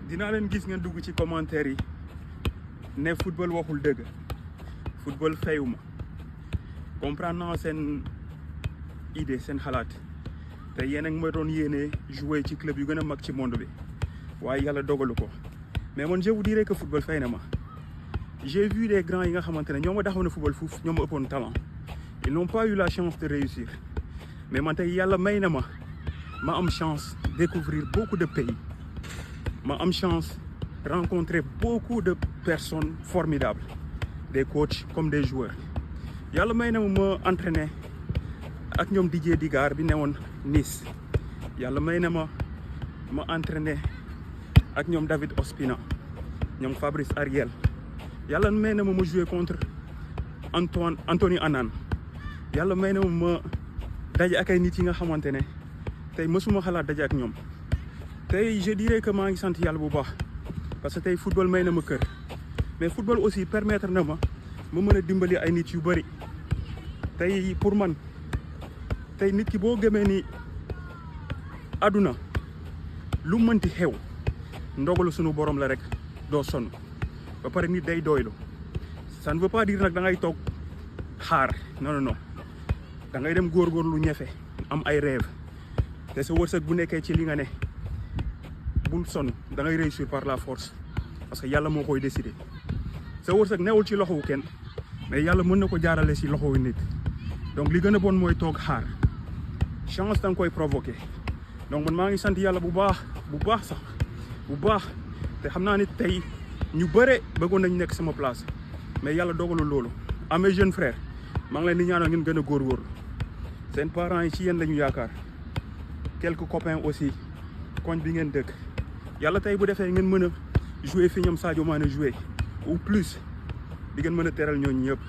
dinaa leen gis ngeen dugg ci commentaire yi ne football waxul dëgg football fayuma comprendre naa seen idée seen xalaat te yéen a ngi ma doon yéene jouer ci club yu gën a mag ci monde bi waaye yàlla dogalu ko mais man je vous dirais que football fay na ma j'ai vu des grands yi nga xamante ne ñoo ma daxoon a football fuuf ñoo ma ëppoon talent ils n'ont pas eu la chance de réussir mais man tey yàlla may na ma am chance découvrir beaucoup de pays ma am chance rencontrer beaucoup de personnes formidables des coachs comme des joueurs yàlla may na ma entraîner ak ñoom Didier Digard bi newoon Nice yàlla may na ma entraîner ak ñoom David Ospina ñoom Fabrice Ariel yàlla may na ma jouer contre Anthony Annan yàlla may na ma daje ak ay nit yi nga xamante ne tey mësuma xalaat daje ak ñoom tey je dirais que maa ngi sant yàlla bu baax parce que tey football may na ma kër mais football aussi permettre na ma mën a dimbali ay nit yu bëri tey pour man tey nit ki boo gëmee ni àdduna lu mënti xew ndogalu sunu borom la rek doo sonn ba pare nit day doylu ça ne veut pas dire nag da ngay toog xaar non da ngay dem góorgóorlu ñefe am ay rêve te sa wërsëg bu nekkee ci li nga ne bul sonn da ngay réussir par la force parce que yàlla moo koy décider sa wërsëg newul ci loxowu kenn mais yàlla mën na ko jaarale ci loxowu nit donc li gën a bon mooy toog xaar chance da nga koy provoquer donc man maa ngi sant yàlla bu baax sax bu baax te xam naa ni tey ñu bëre bëggoon nañ nekk sama place mais yàlla dogalul loolu à mes jeunes frères maa ngi leen di ñaanal ngeen gën a góorgóorlu seen parents yi ci yéen lañu yaakaar quelques copains aussi koñ bi ngeen dëkk yàlla tey bu defee ngeen mën a jouer fi ñoom Sadio Mané jouer ou plus di ngeen mën a teral ñooñu ñëpp